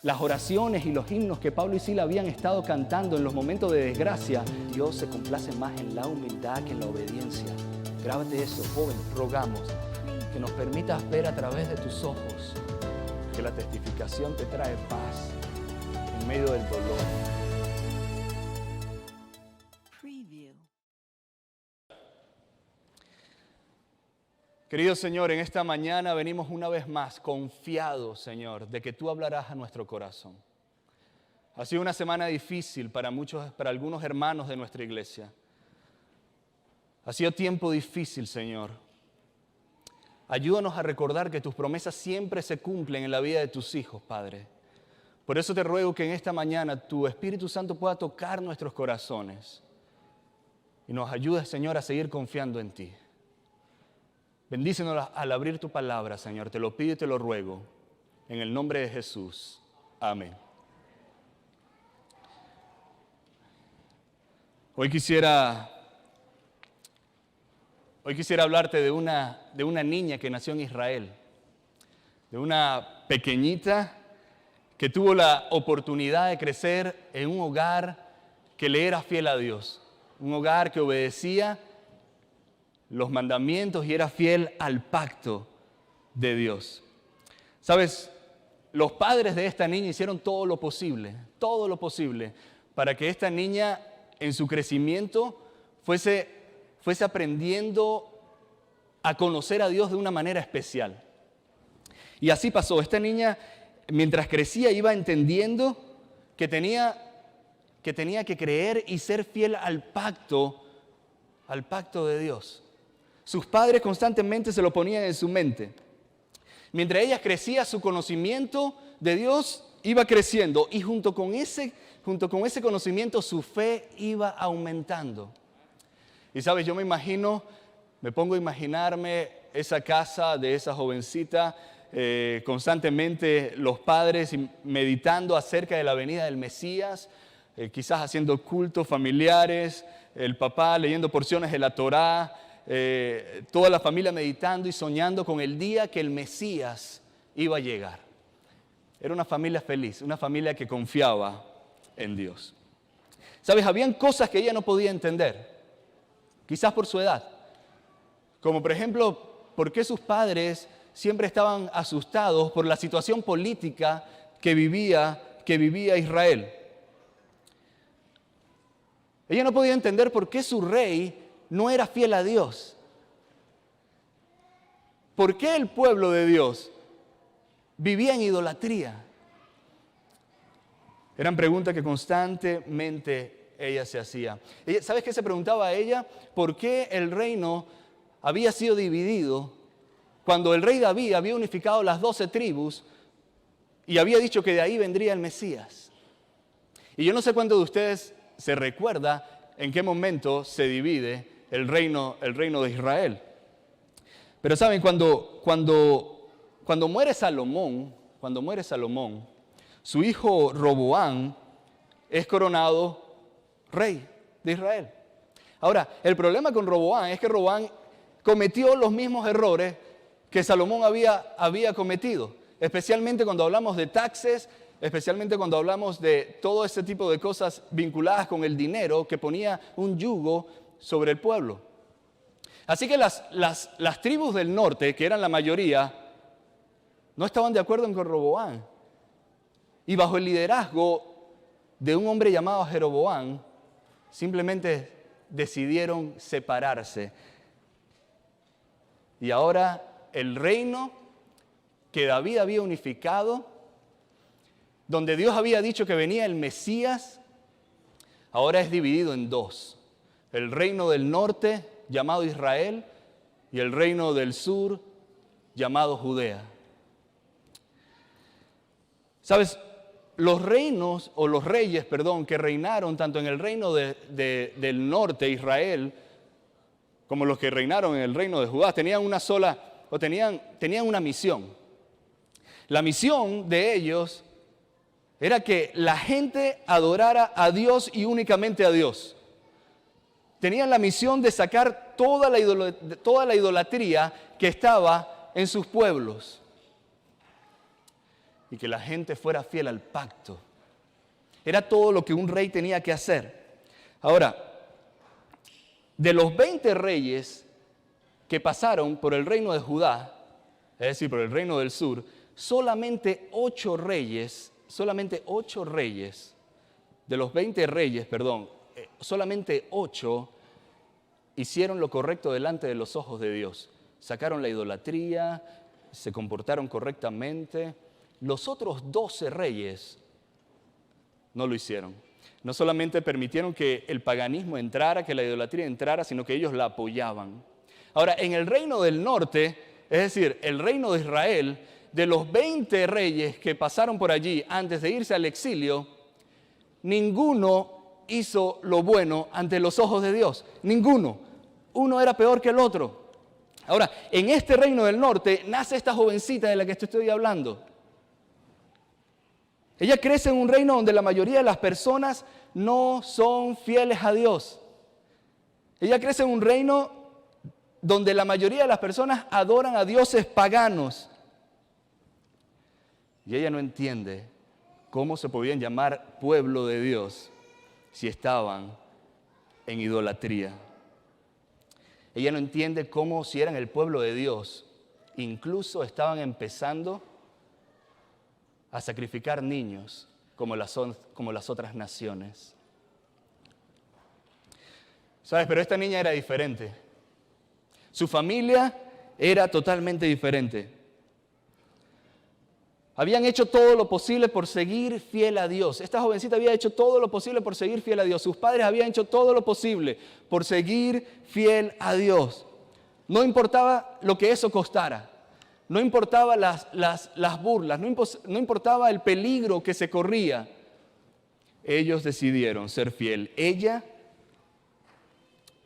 Las oraciones y los himnos que Pablo y Sila habían estado cantando en los momentos de desgracia, Dios se complace más en la humildad que en la obediencia. Grábate eso, joven, rogamos que nos permitas ver a través de tus ojos que la testificación te trae paz en medio del dolor. Querido Señor, en esta mañana venimos una vez más confiados, Señor, de que tú hablarás a nuestro corazón. Ha sido una semana difícil para algunos hermanos de nuestra iglesia. Ha sido tiempo difícil, Señor. Ayúdanos a recordar que tus promesas siempre se cumplen en la vida de tus hijos, Padre. Por eso te ruego que en esta mañana tu Espíritu Santo pueda tocar nuestros corazones y nos ayudes, Señor, a seguir confiando en ti. Bendícenos al abrir tu palabra, Señor. Te lo pido y te lo ruego. En el nombre de Jesús. Amén. Hoy quisiera hablarte de una niña que nació en Israel. De una pequeñita que tuvo la oportunidad de crecer en un hogar que le era fiel a Dios. Un hogar que obedecía los mandamientos y era fiel al pacto de Dios. ¿Sabes? Los padres de esta niña hicieron todo lo posible para que esta niña en su crecimiento fuese aprendiendo a conocer a Dios de una manera especial. Y así pasó. Esta niña, mientras crecía, iba entendiendo que tenía que creer y ser fiel al pacto de Dios. Sus padres constantemente se lo ponían en su mente. Mientras ella crecía, su conocimiento de Dios iba creciendo y junto con ese conocimiento su fe iba aumentando. Y sabes, yo me pongo a imaginarme esa casa de esa jovencita, constantemente los padres meditando acerca de la venida del Mesías, quizás haciendo cultos familiares, el papá leyendo porciones de la Torá, toda la familia meditando y soñando con el día que el Mesías iba a llegar. Era una familia feliz, una familia que confiaba en Dios. ¿Sabes? Habían cosas que ella no podía entender, quizás por su edad. Como por ejemplo, ¿por qué sus padres siempre estaban asustados por la situación política que vivía Israel? Ella no podía entender por qué su rey no era fiel a Dios. ¿Por qué el pueblo de Dios vivía en idolatría? Eran preguntas que constantemente ella se hacía. ¿Sabes qué se preguntaba a ella? ¿Por qué el reino había sido dividido cuando el rey David había unificado las 12 tribus y había dicho que de ahí vendría el Mesías? Y yo no sé cuántos de ustedes se recuerda en qué momento se divide el reino de Israel. Pero saben, cuando muere Salomón, su hijo Roboam es coronado rey de Israel. Ahora, el problema con Roboam es que Roboam cometió los mismos errores que Salomón había cometido, especialmente cuando hablamos de taxes, especialmente cuando hablamos de todo ese tipo de cosas vinculadas con el dinero que ponía un yugo sobre el pueblo. Así que las tribus del norte, que eran la mayoría, no estaban de acuerdo con Roboam. Y bajo el liderazgo de un hombre llamado Jeroboam, simplemente decidieron separarse. Y ahora el reino que David había unificado, donde Dios había dicho que venía el Mesías, ahora es dividido en dos. El reino del norte, llamado Israel, y el reino del sur, llamado Judea. ¿Sabes? Los reyes, que reinaron tanto en el reino del norte, Israel, como los que reinaron en el reino de Judá, tenían una misión. La misión de ellos era que la gente adorara a Dios y únicamente a Dios. Tenían la misión de sacar toda la idolatría que estaba en sus pueblos. y que la gente fuera fiel al pacto. Era todo lo que un rey tenía que hacer. Ahora, de los 20 reyes que pasaron por el reino de Judá, es decir, por el reino del sur, solamente 8 reyes, de los 20 reyes, solamente 8 hicieron lo correcto delante de los ojos de Dios. Sacaron la idolatría, se comportaron correctamente. Los otros 12 reyes no lo hicieron. No solamente permitieron que el paganismo entrara, que la idolatría entrara, sino que ellos la apoyaban. Ahora, en el reino del norte, es decir, el reino de Israel, de los 20 reyes que pasaron por allí antes de irse al exilio, ninguno hizo lo bueno ante los ojos de Dios. Ninguno. Uno era peor que el otro. Ahora, en este reino del norte nace esta jovencita de la que te estoy hablando. Ella crece en un reino donde la mayoría de las personas no son fieles a Dios. Ella crece en un reino donde la mayoría de las personas adoran a dioses paganos. Y ella no entiende cómo se podían llamar pueblo de Dios si estaban en idolatría. Ella no entiende cómo, si eran el pueblo de Dios, incluso estaban empezando a sacrificar niños como las otras naciones. ¿Sabes? Pero esta niña era diferente. Su familia era totalmente diferente. Habían hecho todo lo posible por seguir fiel a Dios. Esta jovencita había hecho todo lo posible por seguir fiel a Dios. Sus padres habían hecho todo lo posible por seguir fiel a Dios. No importaba lo que eso costara. No importaba las burlas, no importaba el peligro que se corría. Ellos decidieron ser fiel. Ella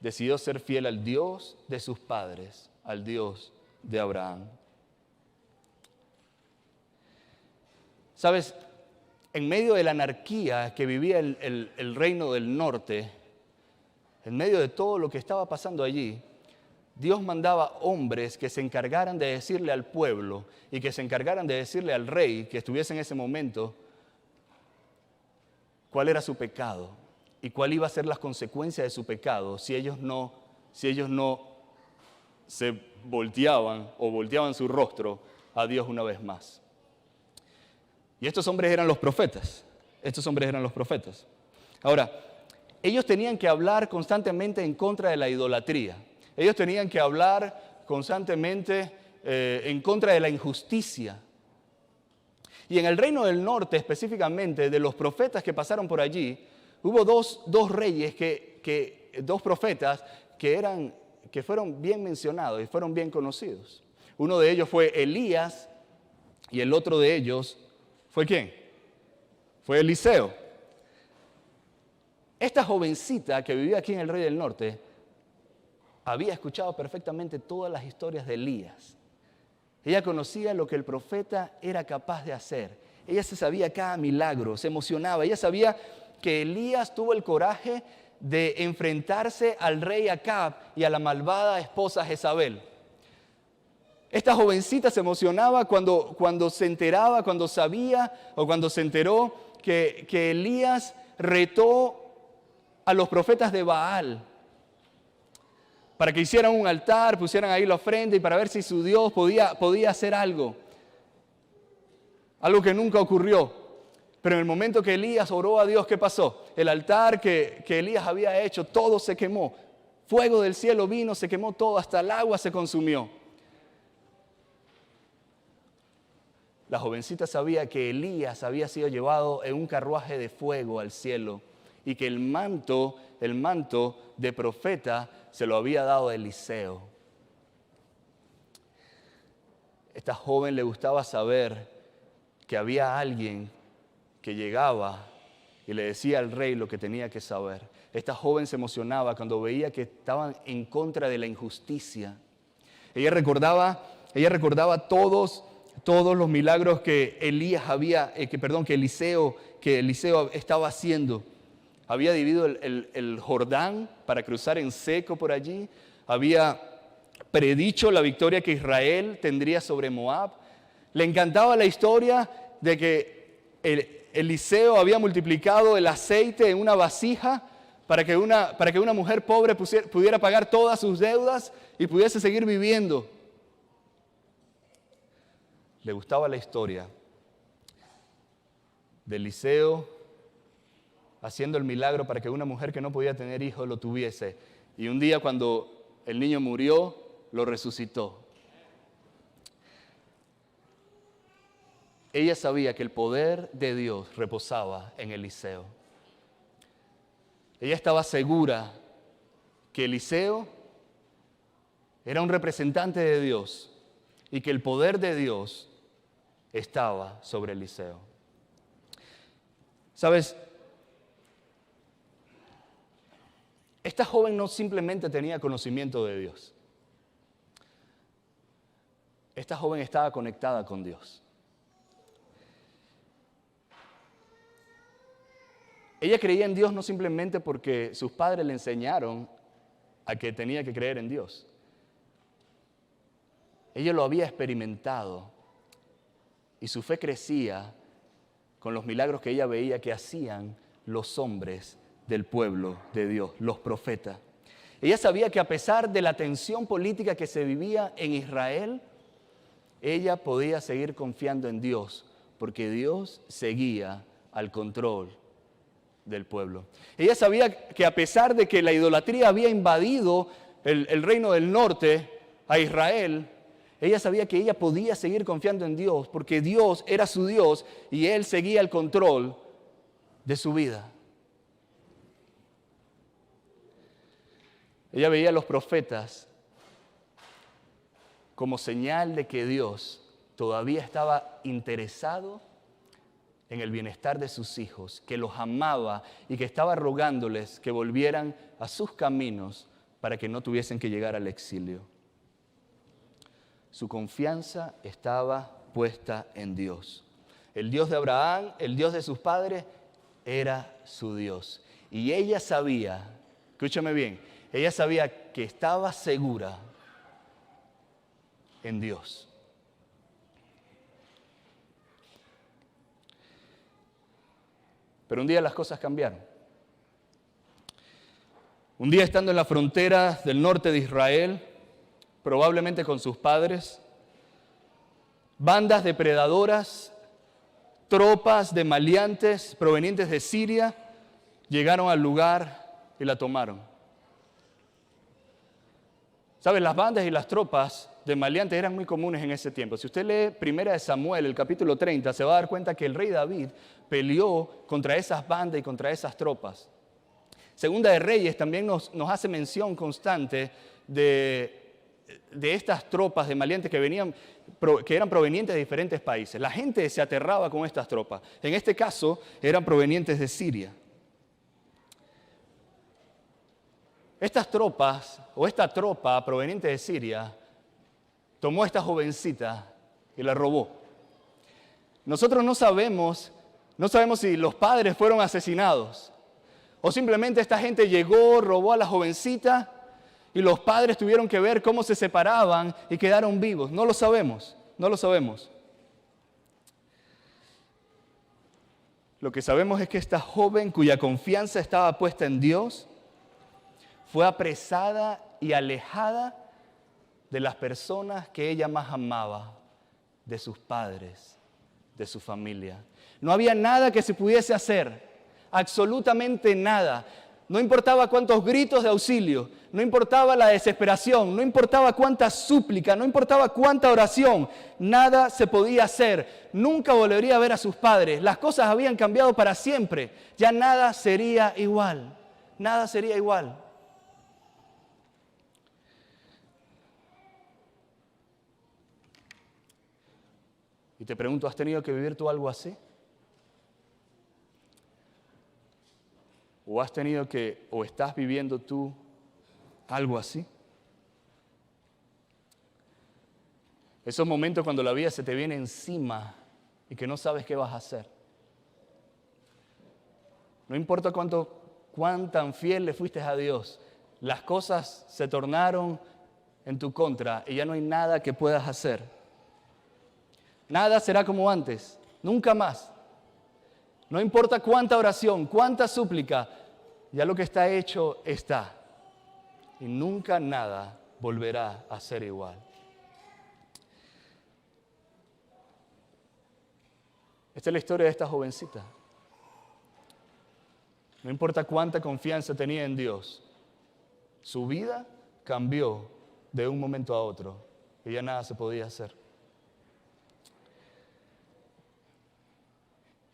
decidió ser fiel al Dios de sus padres, al Dios de Abraham. ¿Sabes? En medio de la anarquía que vivía el reino del norte, en medio de todo lo que estaba pasando allí, Dios mandaba hombres que se encargaran de decirle al pueblo y que se encargaran de decirle al rey que estuviese en ese momento cuál era su pecado y cuál iba a ser las consecuencias de su pecado si ellos no se volteaban o volteaban su rostro a Dios una vez más. Y estos hombres eran los profetas. Ahora, ellos tenían que hablar constantemente en contra de la idolatría. Ellos tenían que hablar constantemente en contra de la injusticia. Y en el reino del norte, específicamente, de los profetas que pasaron por allí, hubo dos reyes, dos profetas que fueron bien mencionados y fueron bien conocidos. Uno de ellos fue Elías y el otro de ellos ¿fue quién? Fue Eliseo. Esta jovencita que vivía aquí en el Rey del Norte había escuchado perfectamente todas las historias de Elías. Ella conocía lo que el profeta era capaz de hacer. Ella se sabía cada milagro, se emocionaba. Ella sabía que Elías tuvo el coraje de enfrentarse al rey Acab y a la malvada esposa Jezabel. Esta jovencita se emocionaba cuando se enteraba, cuando sabía o cuando se enteró que Elías retó a los profetas de Baal para que hicieran un altar, pusieran ahí la ofrenda y para ver si su Dios podía hacer algo. Algo que nunca ocurrió. Pero en el momento que Elías oró a Dios, ¿qué pasó? El altar que Elías había hecho, todo se quemó. Fuego del cielo vino, se quemó todo, hasta el agua se consumió. La jovencita sabía que Elías había sido llevado en un carruaje de fuego al cielo y que el manto de profeta se lo había dado a Eliseo. Esta joven le gustaba saber que había alguien que llegaba y le decía al rey lo que tenía que saber. Esta joven se emocionaba cuando veía que estaban en contra de la injusticia. Ella recordaba todos los milagros que Eliseo estaba haciendo. Había dividido el Jordán para cruzar en seco por allí. Había predicho la victoria que Israel tendría sobre Moab. Le encantaba la historia de que Eliseo había multiplicado el aceite en una vasija para que una mujer pobre pudiera pagar todas sus deudas y pudiese seguir viviendo. Le gustaba la historia de Eliseo haciendo el milagro para que una mujer que no podía tener hijos lo tuviese. Y un día cuando el niño murió, lo resucitó. Ella sabía que el poder de Dios reposaba en Eliseo. Ella estaba segura que Eliseo era un representante de Dios y que el poder de Dios estaba sobre Eliseo. ¿Sabes? Esta joven no simplemente tenía conocimiento de Dios. Esta joven estaba conectada con Dios. Ella creía en Dios no simplemente porque sus padres le enseñaron a que tenía que creer en Dios. Ella lo había experimentado y su fe crecía con los milagros que ella veía que hacían los hombres del pueblo de Dios, los profetas. Ella sabía que a pesar de la tensión política que se vivía en Israel, ella podía seguir confiando en Dios, porque Dios seguía al control del pueblo. Ella sabía que a pesar de que la idolatría había invadido el reino del norte a Israel, ella sabía que ella podía seguir confiando en Dios, porque Dios era su Dios y Él seguía el control de su vida. Ella veía a los profetas como señal de que Dios todavía estaba interesado en el bienestar de sus hijos, que los amaba y que estaba rogándoles que volvieran a sus caminos para que no tuviesen que llegar al exilio. Su confianza estaba puesta en Dios. El Dios de Abraham, el Dios de sus padres, era su Dios. Y ella sabía, escúchame bien, ella sabía que estaba segura en Dios. Pero un día las cosas cambiaron. Un día estando en la frontera del norte de Israel, probablemente con sus padres, bandas depredadoras, tropas de maleantes provenientes de Siria, llegaron al lugar y la tomaron. ¿Sabes? Las bandas y las tropas de maleantes eran muy comunes en ese tiempo. Si usted lee 1 de Samuel, el capítulo 30, se va a dar cuenta que el rey David peleó contra esas bandas y contra esas tropas. Segunda de Reyes también nos hace mención constante de estas tropas de maleantes que eran provenientes de diferentes países. La gente se aterraba con estas tropas. En este caso, eran provenientes de Siria. Estas tropas, o esta tropa proveniente de Siria, tomó a esta jovencita y la robó. Nosotros no sabemos si los padres fueron asesinados o simplemente esta gente llegó, robó a la jovencita y los padres tuvieron que ver cómo se separaban y quedaron vivos. No lo sabemos, no lo sabemos. Lo que sabemos es que esta joven cuya confianza estaba puesta en Dios fue apresada y alejada de las personas que ella más amaba, de sus padres, de su familia. No había nada que se pudiese hacer, absolutamente nada. No importaba cuántos gritos de auxilio, no importaba la desesperación, no importaba cuánta súplica, no importaba cuánta oración, nada se podía hacer. Nunca volvería a ver a sus padres. Las cosas habían cambiado para siempre. Ya nada sería igual, nada sería igual. Y te pregunto, ¿has tenido que vivir tú algo así? ¿O estás viviendo tú algo así? Esos momentos cuando la vida se te viene encima y que no sabes qué vas a hacer. No importa cuán tan fiel le fuiste a Dios, las cosas se tornaron en tu contra y ya no hay nada que puedas hacer. Nada será como antes. Nunca más. No importa cuánta oración, cuánta súplica, ya lo que está hecho está. Y nunca nada volverá a ser igual. Esta es la historia de esta jovencita. No importa cuánta confianza tenía en Dios, su vida cambió de un momento a otro y ya nada se podía hacer.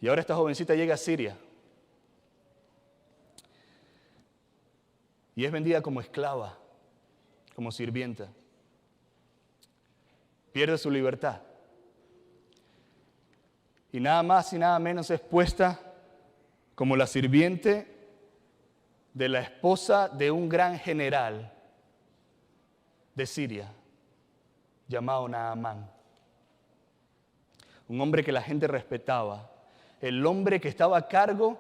Y ahora esta jovencita llega a Siria y es vendida como esclava, como sirvienta. Pierde su libertad. Y nada más y nada menos es puesta como la sirviente de la esposa de un gran general de Siria, llamado Naamán. Un hombre que la gente respetaba, el hombre que estaba a cargo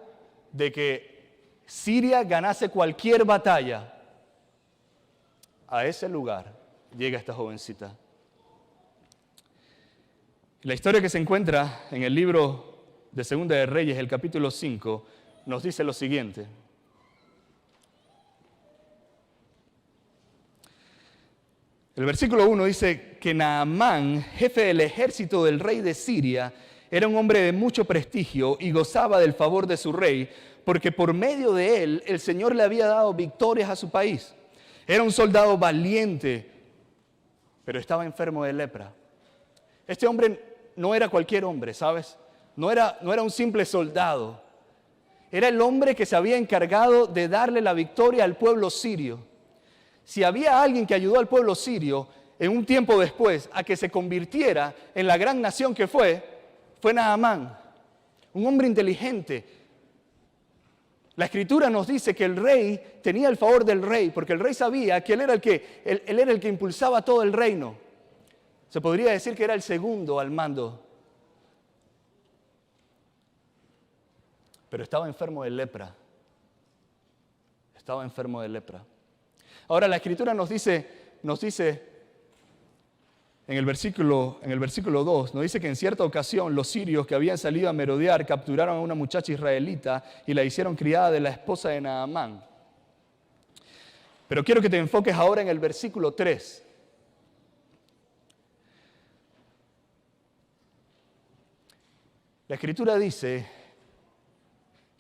de que Siria ganase cualquier batalla. A ese lugar llega esta jovencita. La historia que se encuentra en el libro de Segunda de Reyes, el capítulo 5, nos dice lo siguiente. El versículo 1 dice que Naamán, jefe del ejército del rey de Siria, era un hombre de mucho prestigio y gozaba del favor de su rey, porque por medio de él el Señor le había dado victorias a su país. Era un soldado valiente, pero estaba enfermo de lepra. Este hombre no era cualquier hombre, ¿sabes? No era un simple soldado. Era el hombre que se había encargado de darle la victoria al pueblo sirio. Si había alguien que ayudó al pueblo sirio en un tiempo después a que se convirtiera en la gran nación que fue Naamán, un hombre inteligente. La Escritura nos dice que el rey tenía el favor del rey, porque el rey sabía que él era el que impulsaba todo el reino. Se podría decir que era el segundo al mando. Pero estaba enfermo de lepra. Estaba enfermo de lepra. Ahora la Escritura nos dice en el versículo 2, nos dice que en cierta ocasión los sirios que habían salido a merodear capturaron a una muchacha israelita y la hicieron criada de la esposa de Naamán. Pero quiero que te enfoques ahora en el versículo 3. La Escritura dice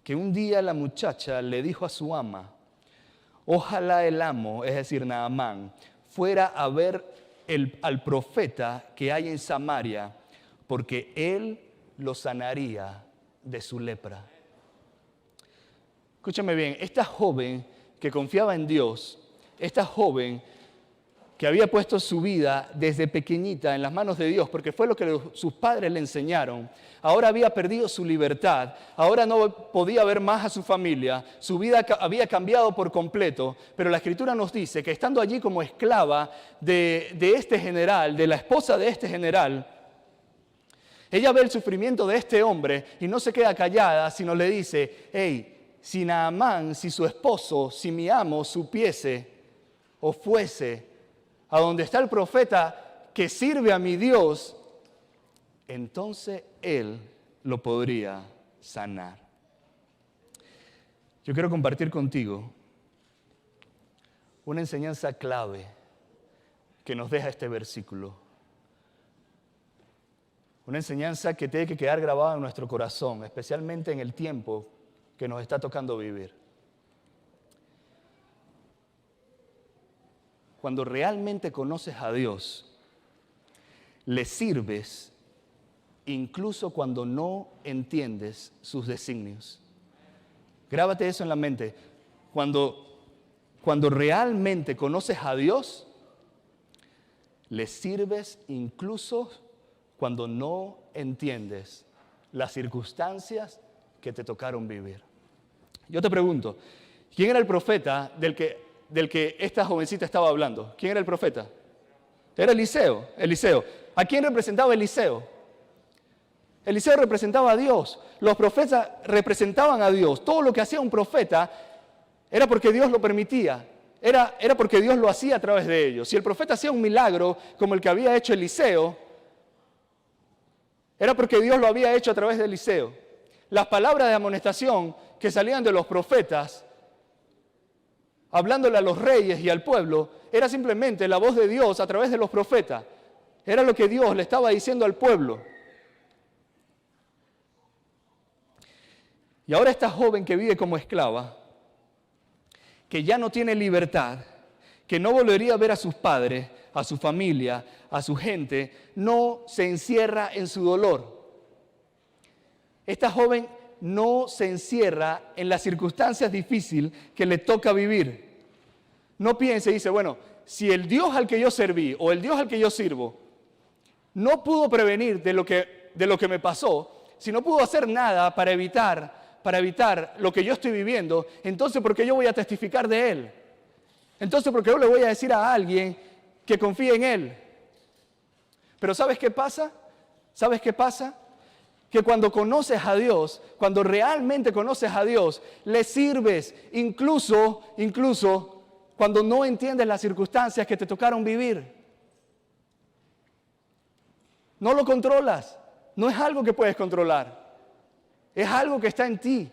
que un día la muchacha le dijo a su ama: ojalá el amo, es decir, Naamán, fuera a ver al profeta que hay en Samaria, porque él lo sanaría de su lepra. Escúchame bien, esta joven que confiaba en Dios, esta joven que había puesto su vida desde pequeñita en las manos de Dios, porque fue lo que sus padres le enseñaron, ahora había perdido su libertad, ahora no podía ver más a su familia, su vida había cambiado por completo, pero la Escritura nos dice que estando allí como esclava de este general, de la esposa de este general, ella ve el sufrimiento de este hombre y no se queda callada, sino le dice: hey, si Naamán, si su esposo, si mi amo supiese o fuese a donde está el profeta que sirve a mi Dios, entonces él lo podría sanar. Yo quiero compartir contigo una enseñanza clave que nos deja este versículo. Una enseñanza que tiene que quedar grabada en nuestro corazón, especialmente en el tiempo que nos está tocando vivir. Cuando realmente conoces a Dios, le sirves incluso cuando no entiendes sus designios. Grábate eso en la mente. Cuando realmente conoces a Dios, le sirves incluso cuando no entiendes las circunstancias que te tocaron vivir. Yo te pregunto, ¿quién era el profeta del que esta jovencita estaba hablando? ¿Quién era el profeta? Era Eliseo. ¿A quién representaba Eliseo? Eliseo representaba a Dios. Los profetas representaban a Dios. Todo lo que hacía un profeta era porque Dios lo permitía. Era porque Dios lo hacía a través de ellos. Si el profeta hacía un milagro como el que había hecho Eliseo, era porque Dios lo había hecho a través de Eliseo. Las palabras de amonestación que salían de los profetas, hablándole a los reyes y al pueblo, era simplemente la voz de Dios a través de los profetas. Era lo que Dios le estaba diciendo al pueblo. Y ahora esta joven que vive como esclava, que ya no tiene libertad, que no volvería a ver a sus padres, a su familia, a su gente, no se encierra en su dolor. Esta joven no se encierra en las circunstancias difíciles que le toca vivir. No piense y dice, bueno, si el Dios al que yo serví o el Dios al que yo sirvo no pudo prevenir de lo que me pasó, si no pudo hacer nada para evitar lo que yo estoy viviendo, entonces ¿por qué yo voy a testificar de Él? Entonces ¿por qué yo le voy a decir a alguien que confíe en Él? Pero ¿sabes qué pasa? ¿Sabes qué pasa? Que cuando conoces a Dios, cuando realmente conoces a Dios, le sirves incluso cuando no entiendes las circunstancias que te tocaron vivir. No lo controlas, no es algo que puedes controlar, es algo que está en ti.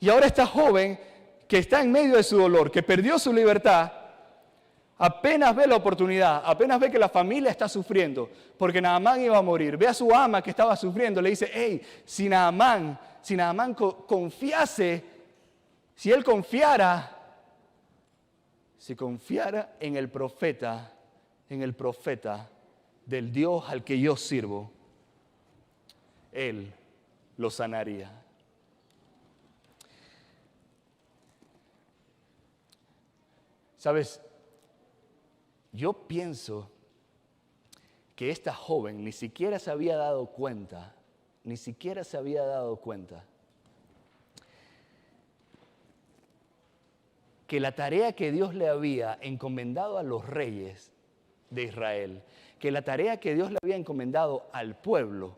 Y ahora esta joven que está en medio de su dolor, que perdió su libertad, apenas ve la oportunidad, apenas ve que la familia está sufriendo, porque Naamán iba a morir, ve a su ama que estaba sufriendo, le dice, hey, si Naamán confiase, si él confiara en el profeta del Dios al que yo sirvo, Él lo sanaría. ¿Sabes? Yo pienso que esta joven ni siquiera se había dado cuenta que la tarea que Dios le había encomendado a los reyes de Israel, que la tarea que Dios le había encomendado al pueblo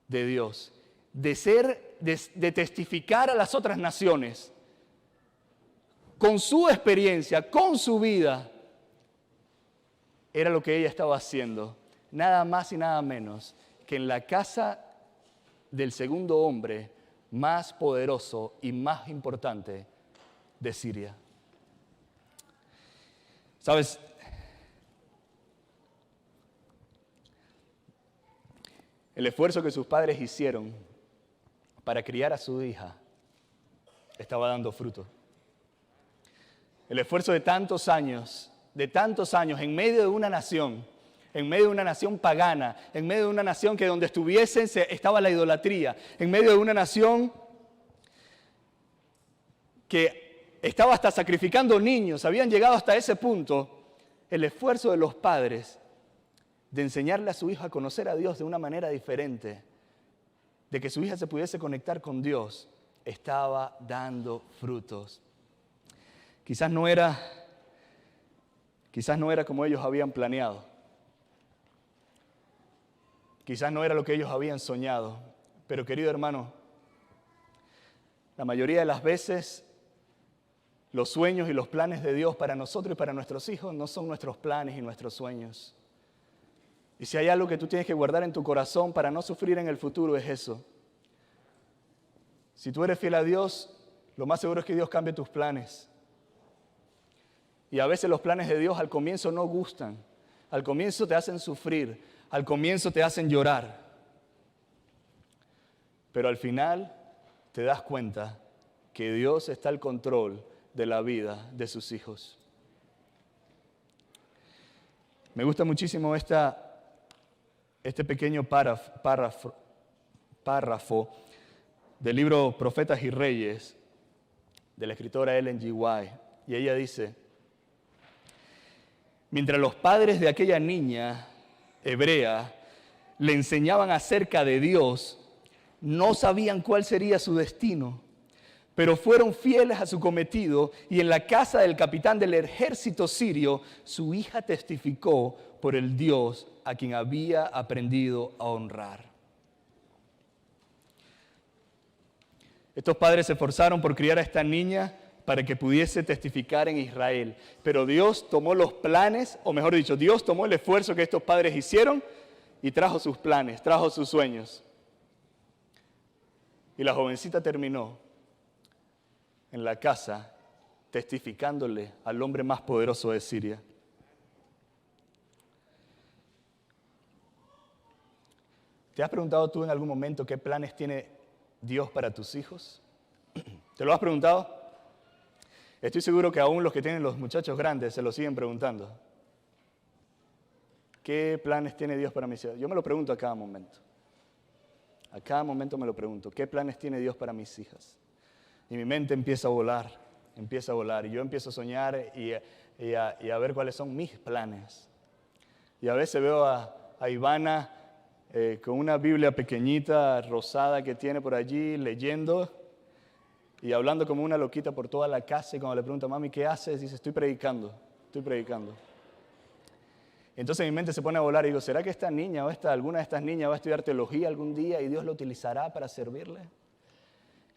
de Dios, de testificar a las otras naciones, con su experiencia, con su vida, era lo que ella estaba haciendo, nada más y nada menos que en la casa del segundo hombre más poderoso y más importante de Siria. ¿Sabes? El esfuerzo que sus padres hicieron para criar a su hija estaba dando fruto. El esfuerzo de tantos años en medio de una nación pagana, en medio de una nación que donde estuviesen estaba la idolatría, en medio de una nación que estaba hasta sacrificando niños, habían llegado hasta ese punto, el esfuerzo de los padres de enseñarle a su hija a conocer a Dios de una manera diferente, de que su hija se pudiese conectar con Dios, estaba dando frutos. Quizás no era como ellos habían planeado. Quizás no era lo que ellos habían soñado. Pero querido hermano, la mayoría de las veces los sueños y los planes de Dios para nosotros y para nuestros hijos no son nuestros planes y nuestros sueños. Y si hay algo que tú tienes que guardar en tu corazón para no sufrir en el futuro es eso. Si tú eres fiel a Dios, lo más seguro es que Dios cambie tus planes. Y a veces los planes de Dios al comienzo no gustan, al comienzo te hacen sufrir, al comienzo te hacen llorar. Pero al final te das cuenta que Dios está al control de la vida de sus hijos. Me gusta muchísimo este pequeño párrafo del libro Profetas y Reyes de la escritora Ellen G. White. Y ella dice: mientras los padres de aquella niña hebrea le enseñaban acerca de Dios, no sabían cuál sería su destino, pero fueron fieles a su cometido y en la casa del capitán del ejército sirio, su hija testificó por el Dios a quien había aprendido a honrar. Estos padres se esforzaron por criar a esta niña para que pudiese testificar en Israel. Pero Dios tomó los planes, o mejor dicho, Dios tomó el esfuerzo que estos padres hicieron y trajo sus planes, trajo sus sueños. Y la jovencita terminó en la casa testificándole al hombre más poderoso de Siria. ¿Te has preguntado tú en algún momento qué planes tiene Dios para tus hijos? ¿Te lo has preguntado? Estoy seguro que aún los que tienen los muchachos grandes se lo siguen preguntando. ¿Qué planes tiene Dios para mis hijos? Yo me lo pregunto a cada momento. A cada momento me lo pregunto. ¿Qué planes tiene Dios para mis hijas? Y mi mente empieza a volar. Y yo empiezo a soñar y a ver cuáles son mis planes. Y a veces veo a Ivana con una Biblia pequeñita, rosada que tiene por allí, leyendo y hablando como una loquita por toda la casa. Y cuando le pregunto, mami, ¿qué haces? Dice, estoy predicando. Entonces mi mente se pone a volar y digo, ¿será que esta niña o alguna de estas niñas va a estudiar teología algún día y Dios la utilizará para servirle?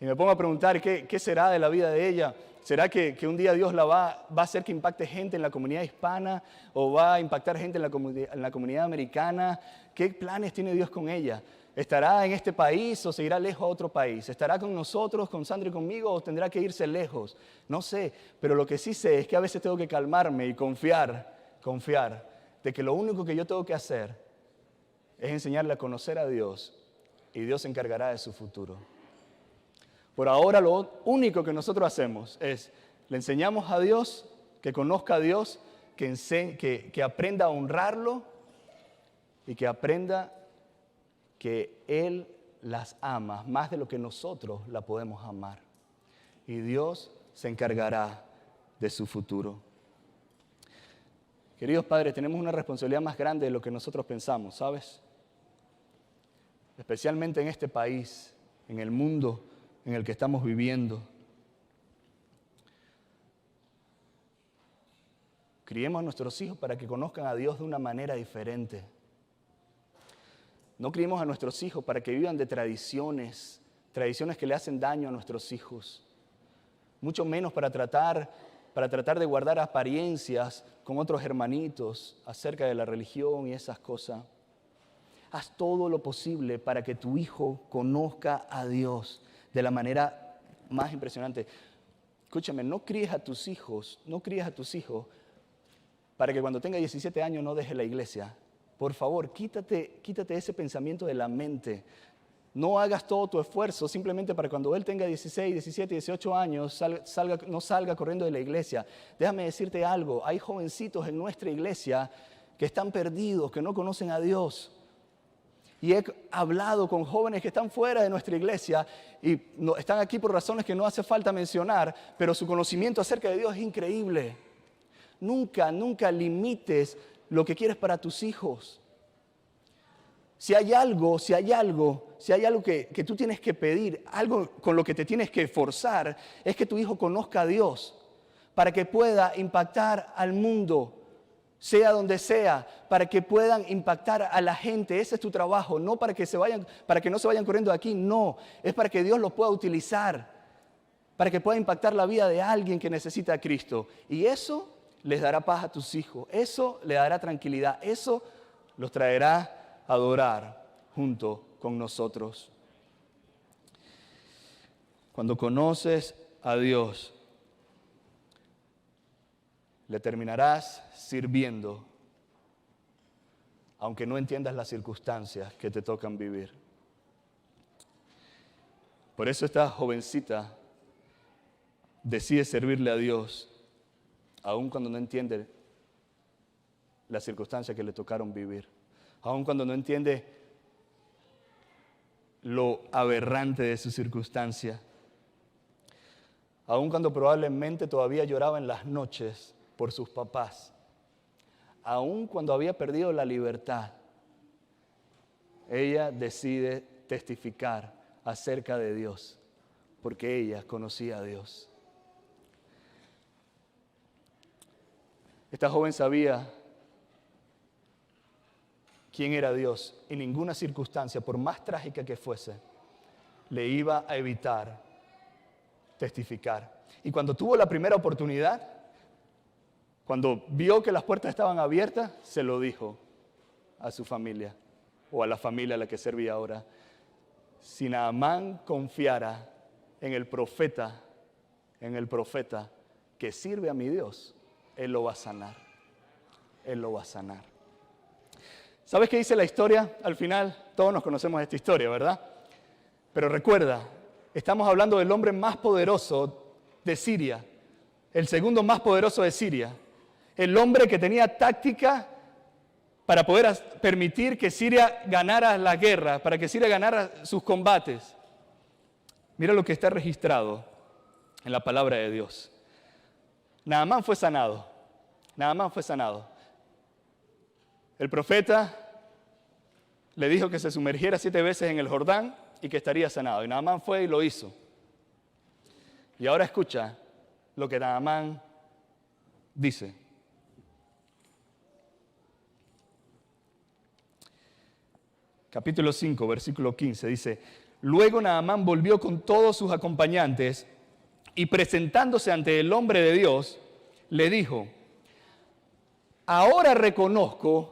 Y me pongo a preguntar, ¿qué será de la vida de ella? ¿Será que un día Dios la va a hacer que impacte gente en la comunidad hispana o va a impactar gente en la comunidad americana? ¿Qué planes tiene Dios con ella? ¿Estará en este país o se irá lejos a otro país? ¿Estará con nosotros, con Sandra y conmigo, o tendrá que irse lejos? No sé, pero lo que sí sé es que a veces tengo que calmarme y confiar de que lo único que yo tengo que hacer es enseñarle a conocer a Dios y Dios se encargará de su futuro. Por ahora lo único que nosotros hacemos es, le enseñamos a Dios, que conozca a Dios, que aprenda a honrarlo y que aprenda que Él las ama más de lo que nosotros la podemos amar. Y Dios se encargará de su futuro. Queridos padres, tenemos una responsabilidad más grande de lo que nosotros pensamos, ¿sabes? Especialmente en este país, en el mundo en el que estamos viviendo. Criemos a nuestros hijos para que conozcan a Dios de una manera diferente. No criemos a nuestros hijos para que vivan de tradiciones que le hacen daño a nuestros hijos. Mucho menos para tratar de guardar apariencias con otros hermanitos acerca de la religión y esas cosas. Haz todo lo posible para que tu hijo conozca a Dios de la manera más impresionante. Escúchame, no críes a tus hijos para que cuando tenga 17 años no deje la iglesia. Por favor, quítate ese pensamiento de la mente. No hagas todo tu esfuerzo simplemente para cuando él tenga 16, 17, 18 años no salga corriendo de la iglesia. Déjame decirte algo, hay jovencitos en nuestra iglesia que están perdidos, que no conocen a Dios. Y he hablado con jóvenes que están fuera de nuestra iglesia y están aquí por razones que no hace falta mencionar, pero su conocimiento acerca de Dios es increíble. Nunca limites lo que quieres para tus hijos. Si hay algo que tú tienes que pedir, algo con lo que te tienes que esforzar, es que tu hijo conozca a Dios para que pueda impactar al mundo, sea donde sea, para que puedan impactar a la gente. Ese es tu trabajo, no para que no se vayan corriendo de aquí, no, es para que Dios los pueda utilizar, para que pueda impactar la vida de alguien que necesita a Cristo. Y eso les dará paz a tus hijos, eso les dará tranquilidad, eso los traerá a adorar junto con nosotros. Cuando conoces a Dios, le terminarás sirviendo, aunque no entiendas las circunstancias que te tocan vivir. Por eso esta jovencita decide servirle a Dios, aun cuando no entiende las circunstancias que le tocaron vivir, aun cuando no entiende lo aberrante de su circunstancia, aun cuando probablemente todavía lloraba en las noches por sus papás, aun cuando había perdido la libertad, ella decide testificar acerca de Dios, porque ella conocía a Dios. Esta joven sabía quién era Dios y ninguna circunstancia, por más trágica que fuese, le iba a evitar testificar. Y cuando tuvo la primera oportunidad, cuando vio que las puertas estaban abiertas, se lo dijo a su familia. o a la familia a la que servía ahora. Si Naamán confiara en el profeta que sirve a mi Dios, Él lo va a sanar. Él lo va a sanar. ¿Sabes qué dice la historia? Al final, todos nos conocemos esta historia, ¿verdad? Pero recuerda, estamos hablando del hombre más poderoso de Siria, el segundo más poderoso de Siria, el hombre que tenía táctica para poder permitir que Siria ganara la guerra, para que Siria ganara sus combates. Mira lo que está registrado en la palabra de Dios. Naamán fue sanado. Naamán fue sanado. El profeta le dijo que se sumergiera 7 veces en el Jordán y que estaría sanado. Y Naamán fue y lo hizo. Y ahora escucha lo que Naamán dice. Capítulo 5, versículo 15, dice: Luego Naamán volvió con todos sus acompañantes y presentándose ante el hombre de Dios, le dijo: Ahora reconozco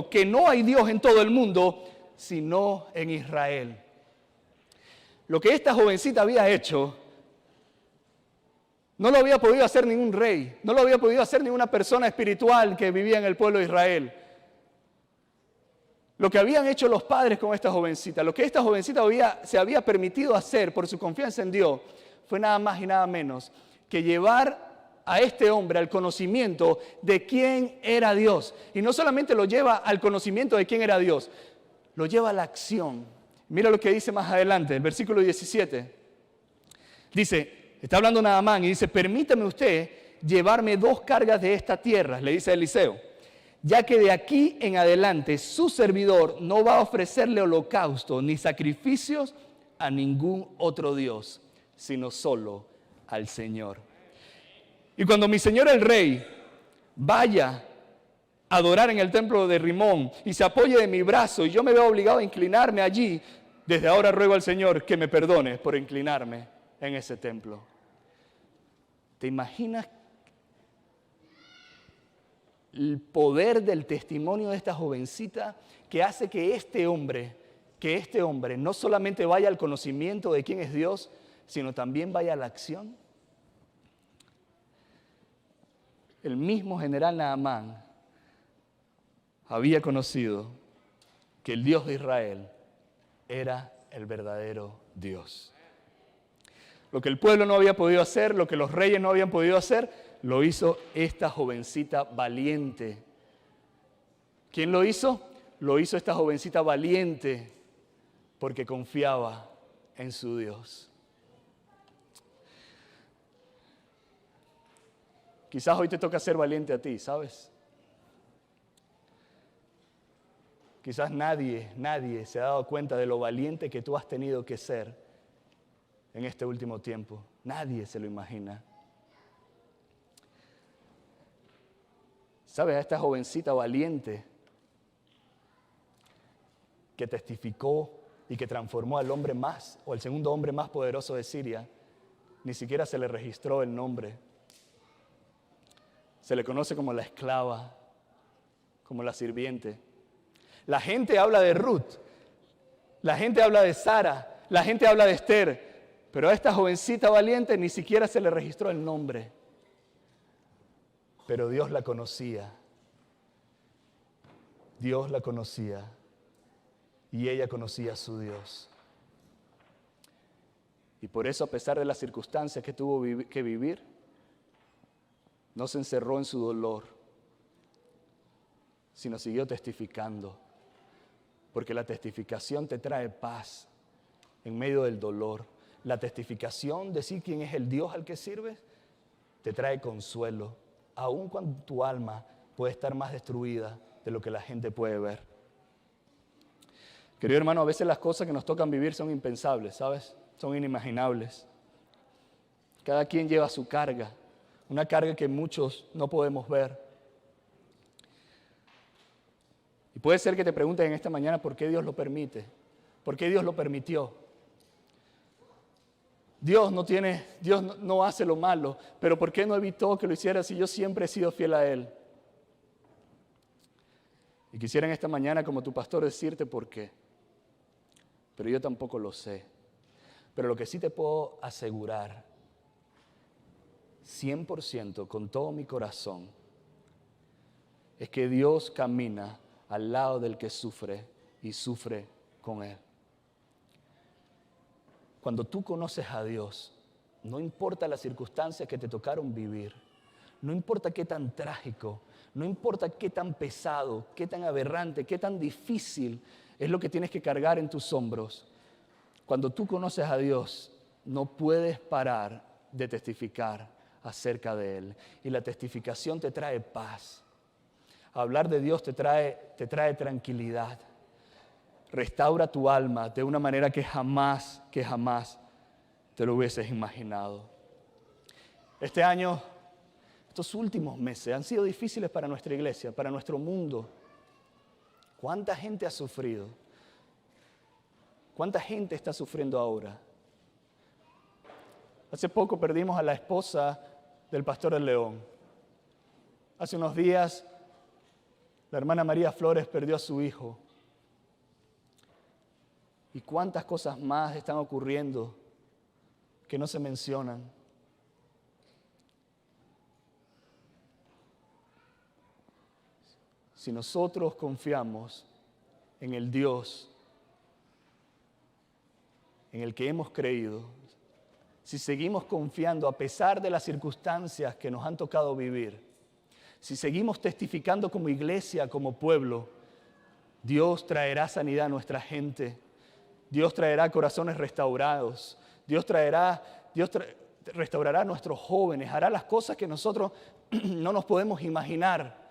que no hay Dios en todo el mundo, sino en Israel. Lo que esta jovencita había hecho, no lo había podido hacer ningún rey, no lo había podido hacer ninguna persona espiritual que vivía en el pueblo de Israel. Lo que habían hecho los padres con esta jovencita, lo que esta jovencita se había permitido hacer por su confianza en Dios, fue nada más y nada menos que llevar a este hombre al conocimiento de quién era Dios. Y no solamente lo lleva al conocimiento de quién era Dios, lo lleva a la acción. Mira lo que dice más adelante, el versículo 17. Dice, está hablando Naamán y dice: Permítame usted llevarme 2 cargas de esta tierra, le dice a Eliseo, ya que de aquí en adelante su servidor no va a ofrecerle holocausto ni sacrificios a ningún otro Dios, sino solo al Señor. Y cuando mi señor el rey vaya a adorar en el templo de Rimón y se apoye de mi brazo y yo me veo obligado a inclinarme allí, desde ahora ruego al Señor que me perdone por inclinarme en ese templo. ¿Te imaginas el poder del testimonio de esta jovencita que hace que este hombre no solamente vaya al conocimiento de quién es Dios, sino también vaya a la acción? El mismo general Naamán había conocido que el Dios de Israel era el verdadero Dios. Lo que el pueblo no había podido hacer, lo que los reyes no habían podido hacer, lo hizo esta jovencita valiente. ¿Quién lo hizo? Lo hizo esta jovencita valiente porque confiaba en su Dios. Quizás hoy te toca ser valiente a ti, ¿sabes? Quizás nadie se ha dado cuenta de lo valiente que tú has tenido que ser en este último tiempo. Nadie se lo imagina. ¿Sabes? A esta jovencita valiente que testificó y que transformó al hombre más, o el segundo hombre más poderoso de Siria, ni siquiera se le registró el nombre. Se le conoce como la esclava, como la sirviente. La gente habla de Ruth, la gente habla de Sara, la gente habla de Esther, pero a esta jovencita valiente ni siquiera se le registró el nombre. Pero Dios la conocía. Dios la conocía y ella conocía a su Dios. Y por eso, a pesar de las circunstancias que tuvo que vivir, no se encerró en su dolor, sino siguió testificando. Porque la testificación te trae paz en medio del dolor. La testificación, decir quién es el Dios al que sirves, te trae consuelo, aun cuando tu alma puede estar más destruida de lo que la gente puede ver. Querido hermano, a veces las cosas que nos tocan vivir son impensables, ¿sabes? Son inimaginables. Cada quien lleva su carga. Una carga que muchos no podemos ver. Y puede ser que te preguntes en esta mañana por qué Dios lo permite. ¿Por qué Dios lo permitió? Dios no hace lo malo, pero ¿por qué no evitó que lo hiciera si yo siempre he sido fiel a Él? Y quisiera en esta mañana, como tu pastor, decirte por qué. Pero yo tampoco lo sé. Pero lo que sí te puedo asegurar, 100% con todo mi corazón, es que Dios camina al lado del que sufre y sufre con Él. Cuando tú conoces a Dios, no importa las circunstancias que te tocaron vivir, no importa qué tan trágico, no importa qué tan pesado, qué tan aberrante, qué tan difícil es lo que tienes que cargar en tus hombros. Cuando tú conoces a Dios, no puedes parar de testificar acerca de Él. Y la testificación te trae paz. Hablar de Dios te trae tranquilidad. Restaura tu alma de una manera que jamás te lo hubieses imaginado. Este año, estos últimos meses han sido difíciles para nuestra iglesia, para nuestro mundo. ¿Cuánta gente ha sufrido? ¿Cuánta gente está sufriendo ahora? Hace poco perdimos a la esposa del pastor del León. Hace unos días, la hermana María Flores perdió a su hijo. ¿Y cuántas cosas más están ocurriendo que no se mencionan? Si nosotros confiamos en el Dios en el que hemos creído, si seguimos confiando a pesar de las circunstancias que nos han tocado vivir, si seguimos testificando como iglesia, como pueblo, Dios traerá sanidad a nuestra gente. Dios traerá corazones restaurados. Dios restaurará a nuestros jóvenes. Hará las cosas que nosotros no nos podemos imaginar.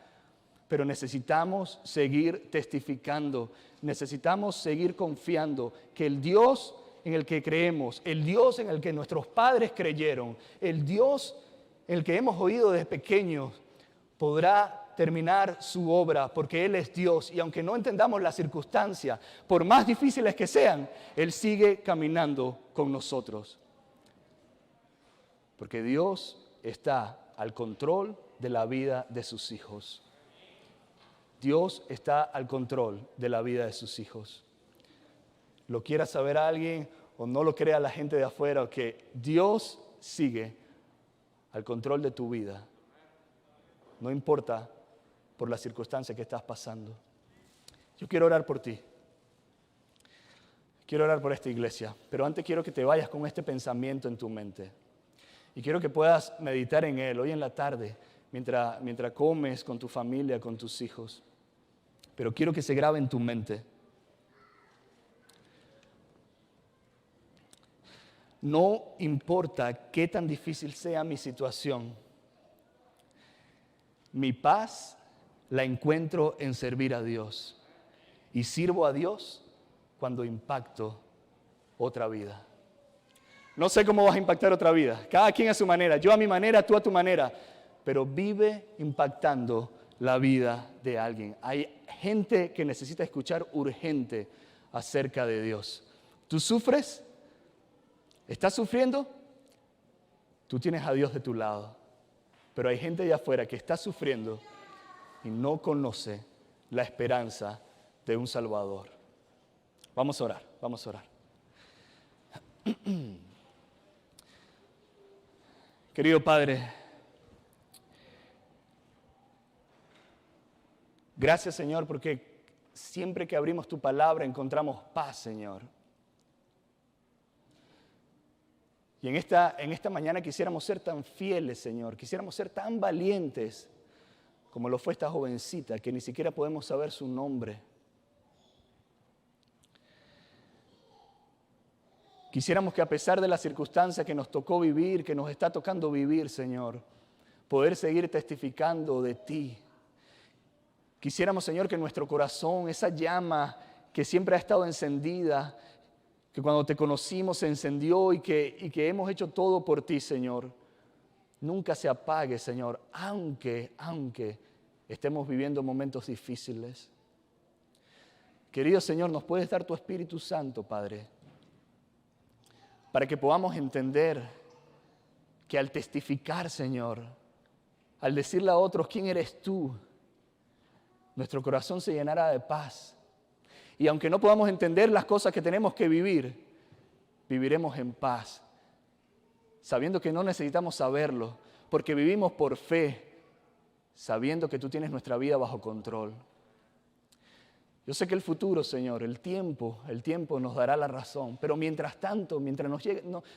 Pero necesitamos seguir testificando. Necesitamos seguir confiando que el Dios en el que creemos, el Dios en el que nuestros padres creyeron, el Dios en el que hemos oído desde pequeños, podrá terminar su obra, porque Él es Dios. Y aunque no entendamos las circunstancias, por más difíciles que sean, Él sigue caminando con nosotros. Porque Dios está al control de la vida de sus hijos. Dios está al control de la vida de sus hijos. Lo quiera saber alguien o no lo crea la gente de afuera, que Dios sigue al control de tu vida. No importa por las circunstancias que estás pasando. Yo quiero orar por ti. Quiero orar por esta iglesia. Pero antes quiero que te vayas con este pensamiento en tu mente. Y quiero que puedas meditar en él hoy en la tarde, mientras comes con tu familia, con tus hijos. Pero quiero que se grabe en tu mente. No importa qué tan difícil sea mi situación, mi paz la encuentro en servir a Dios. Y sirvo a Dios cuando impacto otra vida. No sé cómo vas a impactar otra vida. Cada quien a su manera. Yo a mi manera, tú a tu manera. Pero vive impactando la vida de alguien. Hay gente que necesita escuchar urgente acerca de Dios. ¿Tú sufres? ¿Estás sufriendo? Tú tienes a Dios de tu lado. Pero hay gente allá afuera que está sufriendo y no conoce la esperanza de un Salvador. Vamos a orar, vamos a orar. Querido Padre, gracias, Señor, porque siempre que abrimos tu palabra encontramos paz, Señor. Y en esta mañana quisiéramos ser tan fieles, Señor, quisiéramos ser tan valientes como lo fue esta jovencita, que ni siquiera podemos saber su nombre. Quisiéramos que a pesar de las circunstancias que nos tocó vivir, que nos está tocando vivir, Señor, poder seguir testificando de ti. Quisiéramos, Señor, que nuestro corazón, esa llama que siempre ha estado encendida, que cuando te conocimos se encendió y que hemos hecho todo por ti, Señor, nunca se apague, Señor, aunque estemos viviendo momentos difíciles. Querido Señor, nos puedes dar tu Espíritu Santo, Padre, para que podamos entender que al testificar, Señor, al decirle a otros quién eres tú, nuestro corazón se llenará de paz. Y aunque no podamos entender las cosas que tenemos que vivir, viviremos en paz, sabiendo que no necesitamos saberlo, porque vivimos por fe, sabiendo que tú tienes nuestra vida bajo control. Yo sé que el futuro, Señor, el tiempo nos dará la razón, pero mientras tanto, mientras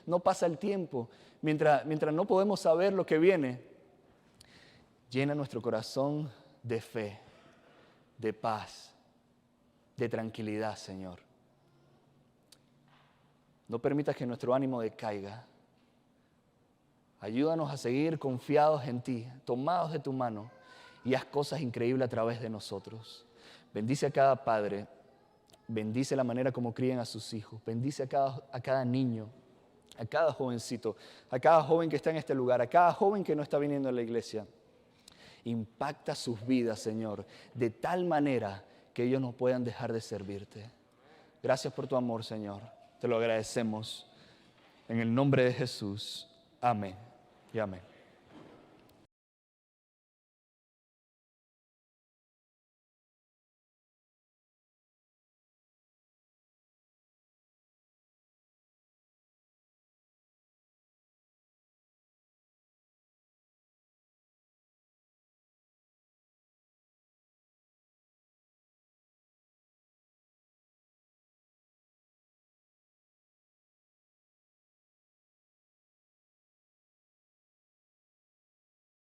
no pasa el tiempo, mientras no podemos saber lo que viene, llena nuestro corazón de fe, de paz, de tranquilidad, Señor. No permitas que nuestro ánimo decaiga. Ayúdanos a seguir confiados en ti, tomados de tu mano, y haz cosas increíbles a través de nosotros. Bendice a cada padre, bendice la manera como crían a sus hijos, bendice a cada niño, a cada jovencito, a cada joven que está en este lugar, a cada joven que no está viniendo a la iglesia. Impacta sus vidas, Señor, de tal manera que ellos no puedan dejar de servirte. Gracias por tu amor, Señor. Te lo agradecemos. En el nombre de Jesús. Amén y amén.